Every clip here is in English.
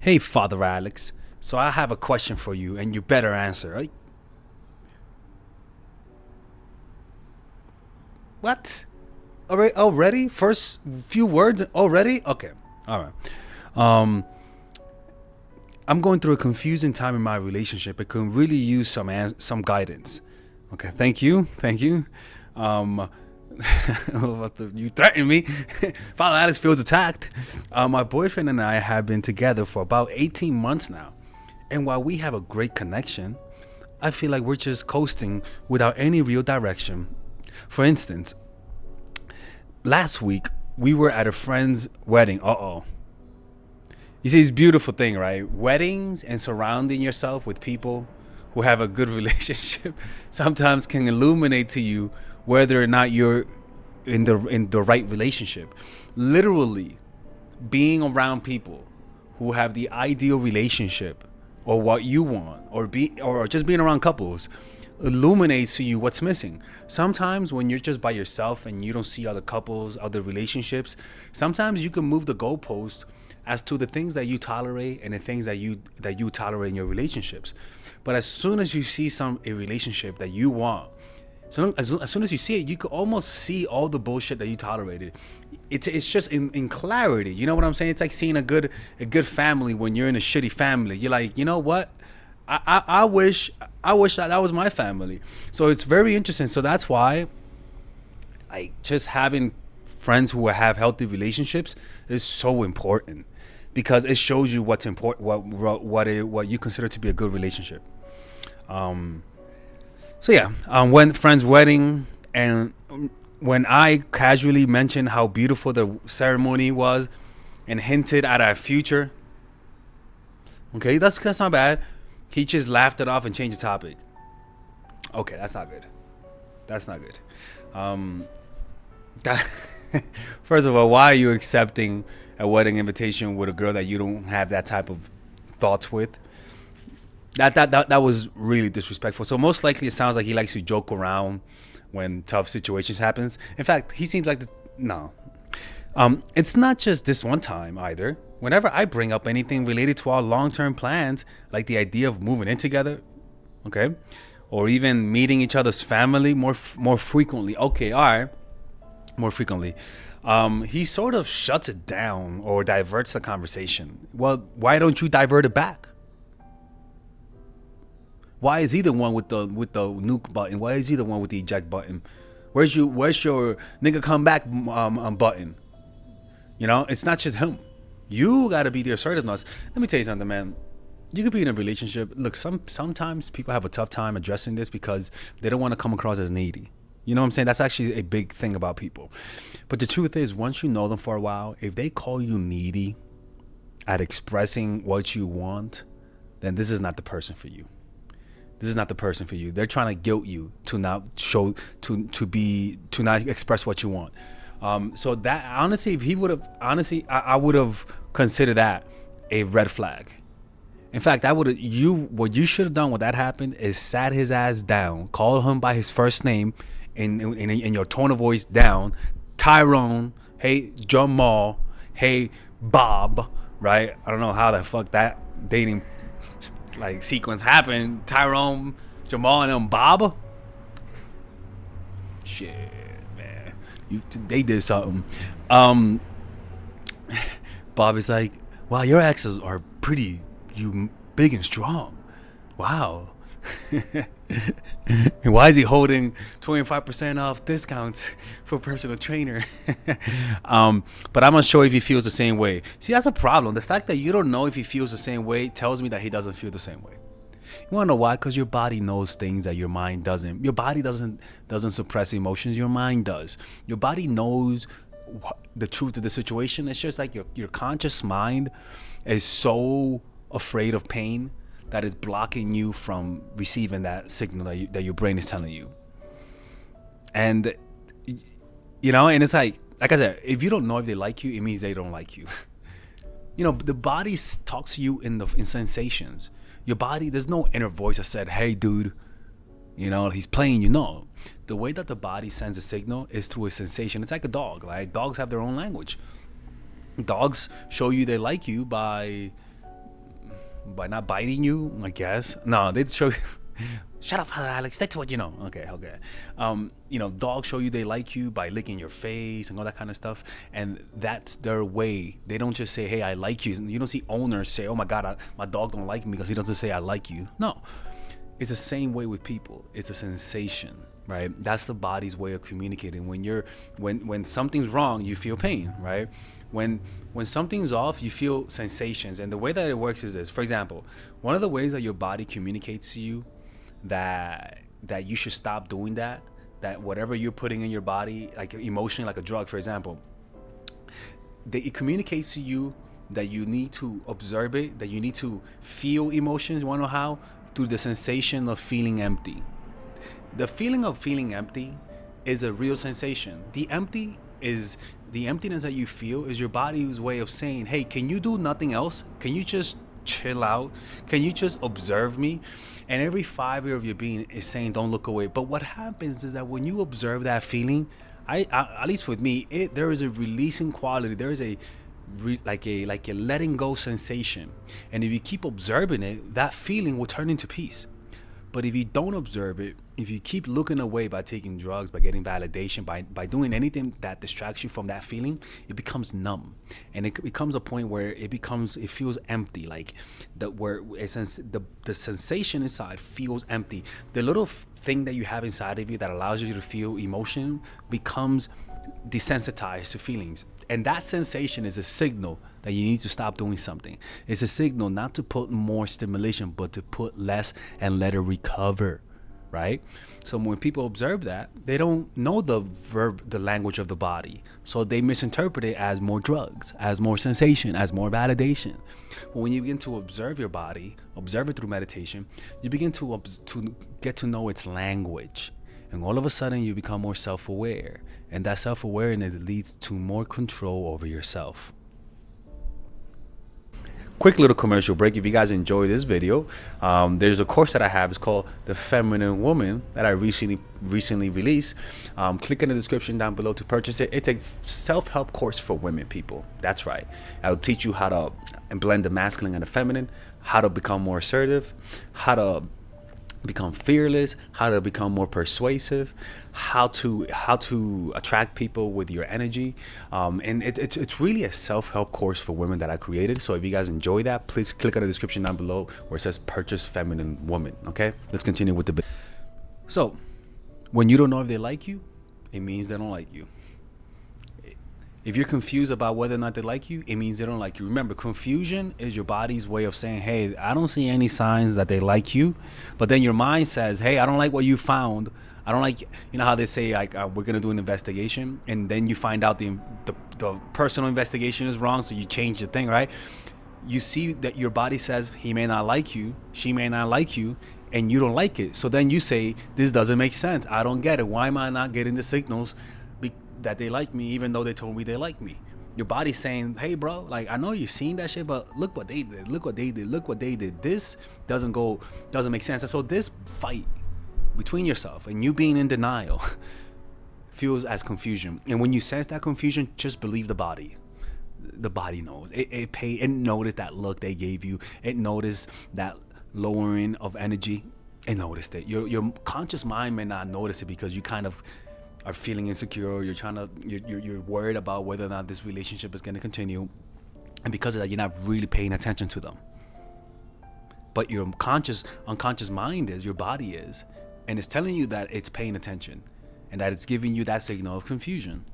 Hey, Father Alex. So I have a question for you, and you better answer, right? What? Already? First few words already? Okay. All right. Um, I'm going through a confusing time in my relationship. It can really use some guidance. Okay. Thank you. Thank you. Um, you threaten me. Father Alex feels attacked. My boyfriend and I have been together for about 18 months now. And while we have a great connection, I feel like we're just coasting without any real direction. For instance, last week we were at a friend's wedding. You see, it's a beautiful thing, right? Weddings and surrounding yourself with people who have a good relationship sometimes can illuminate to you whether or not you're in the right relationship. Literally, being around people who have the ideal relationship or what you want or just being around couples illuminates to you what's missing. Sometimes when you're just by yourself and you don't see other couples, other relationships, sometimes you can move the goalpost as to the things that you tolerate and the things that you tolerate in your relationships. But as soon as you see a relationship that you want, so as soon as you see it, you could almost see all the bullshit that you tolerated. It's just in clarity. You know what I'm saying? It's like seeing a good family when you're in a shitty family. You're like, you know what? I wish that was my family. So it's very interesting. So that's why, like, just having friends who have healthy relationships is so important, because it shows you what's important, what you consider to be a good relationship. So yeah, when friend's wedding, and when I casually mentioned how beautiful the ceremony was and hinted at our future, okay, that's not bad. He just laughed it off and changed the topic. Okay, that's not good. That's not good. Um, that First of all, why are you accepting a wedding invitation with a girl that you don't have that type of thoughts with? That was really disrespectful. So most likely, it sounds like he likes to joke around when tough situations happens. In fact, he seems like no. It's not just this one time either. Whenever I bring up anything related to our long-term plans, like the idea of moving in together, okay, or even meeting each other's family more frequently. Okay, all right, more frequently. He sort of shuts it down or diverts the conversation. Well, why don't you divert it back? Why is he the one with the nuke button? Why is he the one with the eject button? Where's your nigga come back button? You know, it's not just him. You gotta be the assertiveness. Let me tell you something, man. You could be in a relationship. Look, sometimes people have a tough time addressing this because they don't want to come across as needy. You know what I'm saying? That's actually a big thing about people. But the truth is, once you know them for a while, if they call you needy at expressing what you want, then this is not the person for you. This is not the person for you. They're trying to guilt you to not show to not express what you want. So that, honestly, if he would have, honestly, I would have considered that a red flag. In fact, I would have what you should have done when that happened is sat his ass down, called him by his first name, in your tone of voice down, Tyrone, hey Jamal, hey Bob, right? I don't know how the fuck that dating like sequence happened. Tyrone, Jamal, and then Bob. Shit, man, they did something. Um, Bob is like, wow, your exes are pretty, you big and strong. Wow. And why is he holding 25% off discounts for personal trainer? But I'm not sure if he feels the same way. See, that's a problem. The fact that you don't know if he feels the same way tells me that he doesn't feel the same way. You want to know why? Because your body knows things that your mind doesn't. Your body doesn't suppress emotions. Your mind does. Your body knows the truth of the situation. It's just like your conscious mind is so afraid of pain that is blocking you from receiving that signal that your brain is telling you. And and it's like I said, if you don't know if they like you, it means they don't like you. The body talks to you in sensations. Your body, there's no inner voice that said, hey dude, he's playing you. No, the way that the body sends a signal is through a sensation. It's like a dog. Like, dogs have their own language. Dogs show you they like you by by not biting you, I guess. No, they show you. Shut up, Alex. That's what you know. Okay. Dogs show you they like you by licking your face and all that kind of stuff. And that's their way. They don't just say, hey, I like you. You don't see owners say, oh my God, my dog don't like me because he doesn't say I like you. No, it's the same way with people. It's a sensation, right? That's the body's way of communicating. When something's wrong, you feel pain, right? When something's off, you feel sensations. And the way that it works is this. For example, one of the ways that your body communicates to you that you should stop doing that whatever you're putting in your body, like emotionally, like a drug, for example, it communicates to you that you need to observe it, that you need to feel emotions. You want to know how? Through the sensation of feeling empty. The feeling of feeling empty is a real sensation. The emptiness that you feel is your body's way of saying, hey, can you do nothing else? Can you just chill out? Can you just observe me? And every fiber of your being is saying, don't look away. But what happens is that when you observe that feeling, I at least with me, there is a releasing quality. There is like a letting go sensation. And if you keep observing it, that feeling will turn into peace. But if you don't observe it, if you keep looking away by taking drugs, by getting validation, by doing anything that distracts you from that feeling, it becomes numb. And it becomes a point where it feels empty. Like the sensation inside feels empty. The little thing that you have inside of you that allows you to feel emotion becomes desensitized to feelings. And that sensation is a signal that you need to stop doing something. It's a signal not to put more stimulation, but to put less and let it recover, right? So when people observe that, they don't know the language of the body. So they misinterpret it as more drugs, as more sensation, as more validation. But when you begin to observe your body, observe it through meditation, you begin to get to know its language. And all of a sudden you become more self-aware. And that self-awareness leads to more control over yourself. Quick little commercial break. If you guys enjoy this video, there's a course that I have. It's called The Feminine Woman that I recently released. Click in the description down below to purchase it. It's a self-help course for women, people. That's right. I'll teach you how to blend the masculine and the feminine, how to become more assertive, how to become fearless, how to become more persuasive, how to attract people with your energy, and it's really a self-help course for women that I created. So if you guys enjoy that, please click on the description down below where it says purchase Feminine Woman. Okay, let's continue with the video. So when you don't know if they like you, it means they don't like you. If you're confused about whether or not they like you, it means they don't like you. Remember, confusion is your body's way of saying, hey, I don't see any signs that they like you. But then your mind says, hey, I don't like what you found. I don't like, you know how they say, like, we're going to do an investigation. And then you find out the personal investigation is wrong. So you change the thing, right? You see that your body says he may not like you. She may not like you. And you don't like it. So then you say, this doesn't make sense. I don't get it. Why am I not getting the signals that they like me, even though they told me they like me? Your body's saying, hey bro, like, I know you've seen that shit, but look what they did, look what they did. This doesn't make sense. And so this fight between yourself and you being in denial feels as confusion. And when you sense that confusion, just believe the body. The body knows. It noticed that look they gave you. It noticed that lowering of energy. It noticed it. Your conscious mind may not notice it because you kind of are feeling insecure. You're worried about whether or not this relationship is going to continue, and because of that, you're not really paying attention to them. But your unconscious mind is, your body is, and it's telling you that it's paying attention, and that it's giving you that signal of confusion.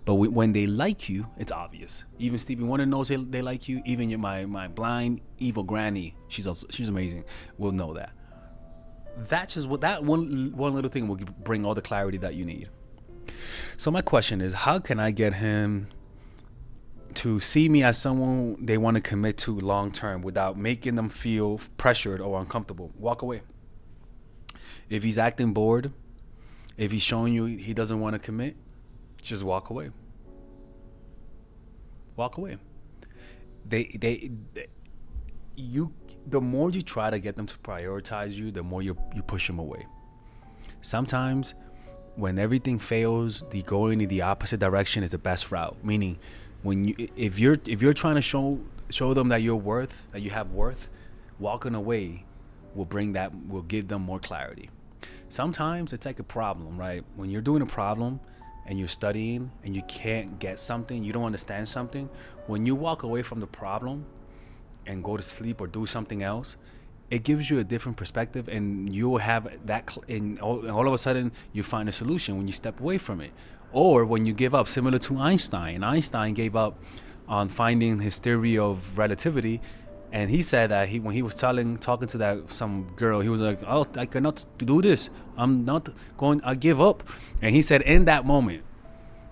But when they like you, it's obvious. Even Stevie Wonder knows they like you. Even my blind evil granny, she's amazing, will know that. That's just what that one little thing will bring all the clarity that you need. So my question is, how can I get him to see me as someone they want to commit to long term without making them feel pressured or uncomfortable? Walk away. If he's acting bored, if he's showing you he doesn't want to commit, just walk away. Walk away. The more you try to get them to prioritize you, the more you push them away. Sometimes when everything fails, going in the opposite direction is the best route. Meaning, if you're trying to show show them that that you have worth, walking away will give them more clarity. Sometimes it's like a problem, right? When you're doing a problem and you're studying and you can't get something, you don't understand something, when you walk away from the problem and go to sleep or do something else, it gives you a different perspective, and you'll have that, and all of a sudden you find a solution when you step away from it. Or when you give up, similar to Einstein gave up on finding his theory of relativity, and he said that when he was talking to that some girl, he was like, "Oh, I cannot do this. I give up." And he said in that moment,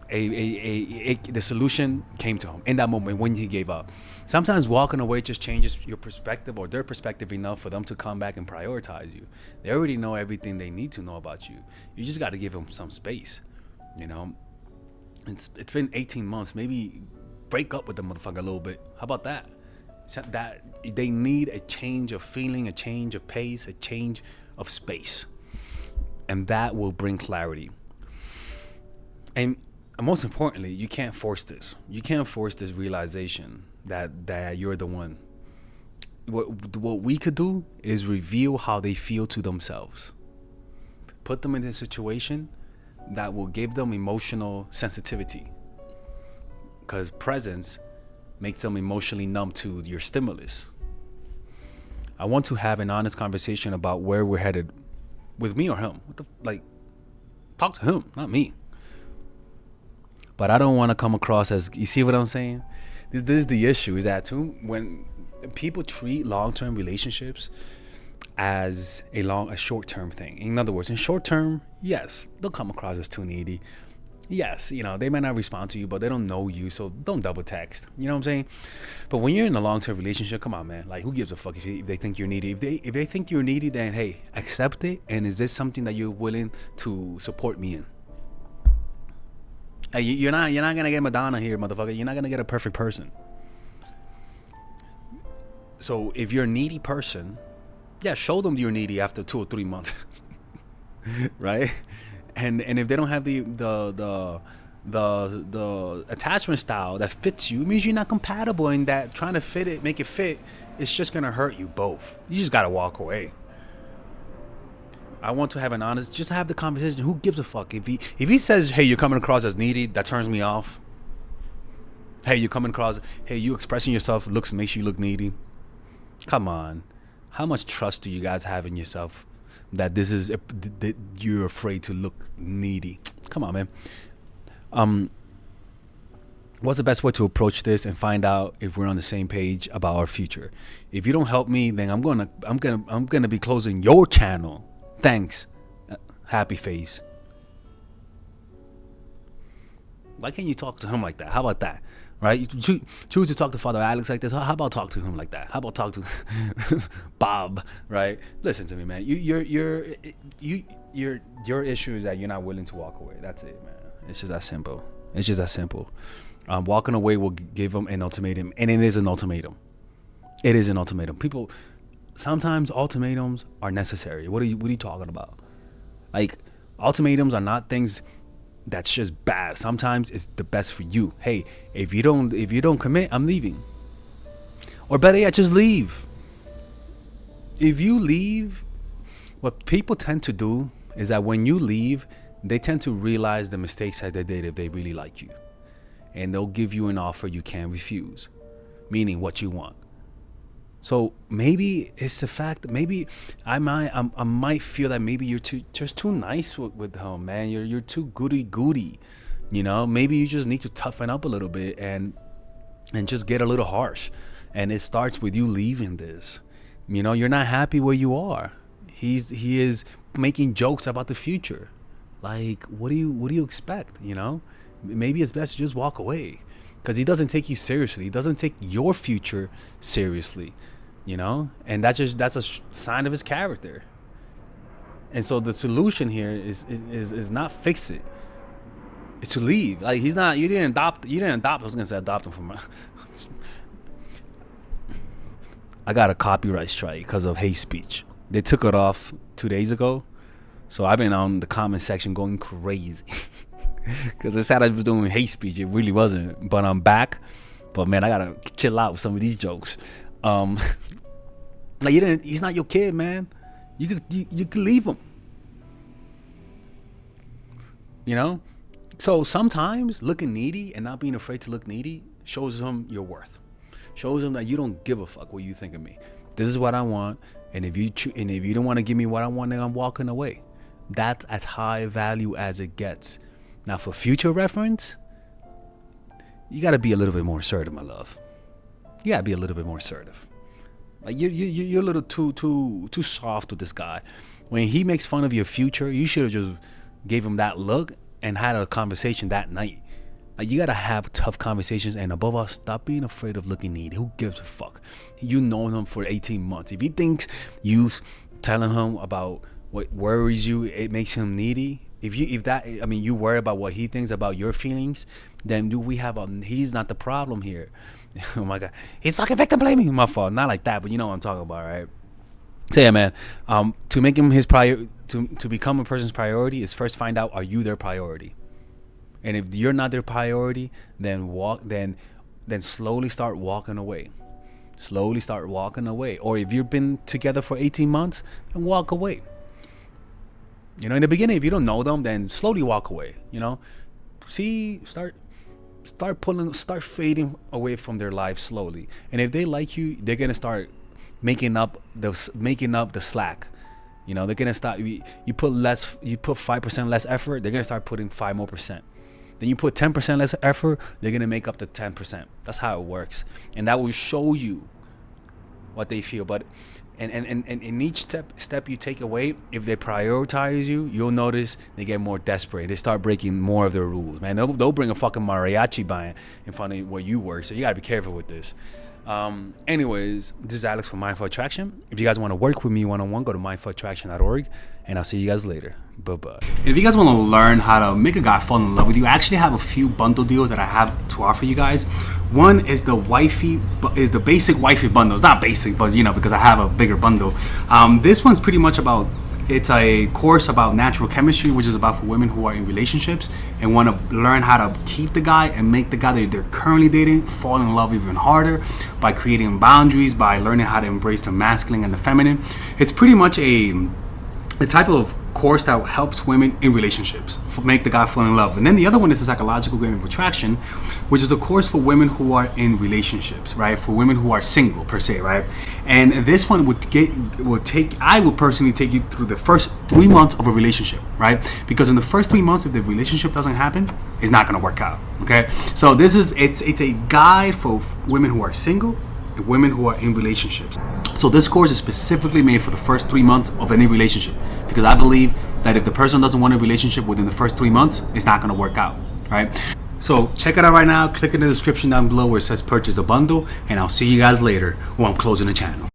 the solution came to him in that moment when he gave up. Sometimes walking away just changes your perspective or their perspective enough for them to come back and prioritize you. They already know everything they need to know about you. You just got to give them some space. You know, it's been 18 months. Maybe break up with the motherfucker a little bit. How about that? That they need a change of feeling, a change of pace, a change of space, and that will bring clarity. And most importantly, you can't force this. You can't force this realization that you're the one. What we could do is reveal how they feel to themselves. Put them in a situation that will give them emotional sensitivity. Because presence makes them emotionally numb to your stimulus. I want to have an honest conversation about where we're headed with me or him. Talk to him, not me. But I don't want to come across as, you see what I'm saying? This is the issue, is that too, when people treat long-term relationships as a short-term thing. In other words, in short-term, yes, they'll come across as too needy. Yes, they might not respond to you, but they don't know you, so don't double text. You know what I'm saying? But when you're in a long-term relationship, come on, man. Like, who gives a fuck if they think you're needy? If they think you're needy, then hey, accept it. And is this something that you're willing to support me in? Hey, you're not gonna get Madonna here, motherfucker. You're not gonna get a perfect person. So if you're a needy person, yeah, show them you're needy after 2 or 3 months, right? And if they don't have the attachment style that fits you, it means you're not compatible. And that trying to make it fit, it's just gonna hurt you both. You just gotta walk away. I want to have just have the conversation. Who gives a fuck if he says, "Hey, you're coming across as needy," that turns me off. Hey, you expressing yourself makes you look needy. Come on, how much trust do you guys have in yourself that that you're afraid to look needy? Come on, man. What's the best way to approach this and find out if we're on the same page about our future? If you don't help me, then I'm gonna be closing your channel. Thanks, happy face. Why can't you talk to him like that? How about that? Right? You choose to talk to Father Alex like this. How about talk to him like that? How about talk to Bob? Right? Listen to me, man. Your issue is that you're not willing to walk away. That's it, man. It's just that simple. Walking away will give them an ultimatum, and it is an ultimatum. People. Sometimes ultimatums are necessary. What are you talking about? Like, ultimatums are not things that's just bad. Sometimes it's the best for you. Hey, if you don't commit, I'm leaving. Or better yet, just leave. If you leave, what people tend to do is that when you leave, they tend to realize the mistakes that they did if they really like you. And they'll give you an offer you can't refuse, meaning what you want. So maybe it's the fact that maybe I might feel that maybe you're too nice with him, man. You're too goody. Maybe you just need to toughen up a little bit and just get a little harsh. And it starts with you leaving this. You're not happy where you are. He is making jokes about the future. Like, what do you expect? Maybe it's best to just walk away. Because he doesn't take you seriously. He doesn't take your future seriously, and that's a sign of his character. And so the solution here is not fix it. It's to leave. Like, he's not. You didn't adopt. I was gonna say adopt him from. I got a copyright strike because of hate speech. They took it off 2 days ago, so I've been on the comment section going crazy. Because it said I was doing hate speech. It really wasn't. But I'm back. But man, I gotta chill out with some of these jokes. Like he's not your kid, man. You could leave him. You know? So sometimes looking needy and not being afraid to look needy shows him your worth. Shows him that you don't give a fuck what you think of me. This is what I want, and if you don't want to give me what I want, then I'm walking away. That's as high value as it gets. Now, for future reference, you got to be a little bit more assertive, my love. You got to be a little bit more assertive. Like you're a little too soft with this guy. When he makes fun of your future, you should have just gave him that look and had a conversation that night. Like, you gotta have tough conversations, and above all, stop being afraid of looking needy. Who gives a fuck? You know him for 18 months. If he thinks you telling him about what worries you, it makes him needy. If you worry about what he thinks about your feelings, then he's not the problem here. Oh my God, he's fucking victim blaming. My fault. Not like that, but you know what I'm talking about, right? So yeah, man. To make him his to become a person's priority is first find out, are you their priority? And if you're not their priority, then slowly start walking away. Slowly start walking away. Or if you've been together for 18 months, then walk away. You know, in the beginning, if you don't know them, then slowly walk away. You know, start fading away from their life slowly. And if they like you, they're gonna start making up the slack. You know, they're gonna start. You put 5% less effort, they're gonna start putting 5% more. Then you put 10% less effort, they're gonna make up the 10%. That's how it works, and that will show you what they feel. But and in each step you take away, if they prioritize you, you'll notice they get more desperate. They start breaking more of their rules, man. They'll bring a fucking mariachi band in front of where you work, so you gotta be careful with this. Anyways, this is Alex from Mindful Attraction. If you guys want to work with me one-on-one, go to mindfulattraction.org, and I'll see you guys later. Bye-bye. And if you guys want to learn how to make a guy fall in love with you, I actually have a few bundle deals that I have to offer you guys. One is the basic Wifey bundle. It's not basic, but because I have a bigger bundle. This one's pretty much it's a course about natural chemistry, which is about for women who are in relationships and want to learn how to keep the guy and make the guy that they're currently dating fall in love even harder by creating boundaries, by learning how to embrace the masculine and the feminine. It's pretty much a type of course that helps women in relationships make the guy fall in love. And then the other one is the psychological game of attraction, which is a course for women who are in relationships, right? For women who are single per se, right? And this one I would personally take you through the first 3 months of a relationship, right? Because in the first 3 months, if the relationship doesn't happen, it's not going to work out. Okay, so it's a guide for women who are single and women who are in relationships. So this course is specifically made for the first 3 months of any relationship, because I believe that if the person doesn't want a relationship within the first 3 months, it's not going to work out, right? So check it out right now. Click in the description down below where it says purchase the bundle, and I'll see you guys later when I'm closing the channel.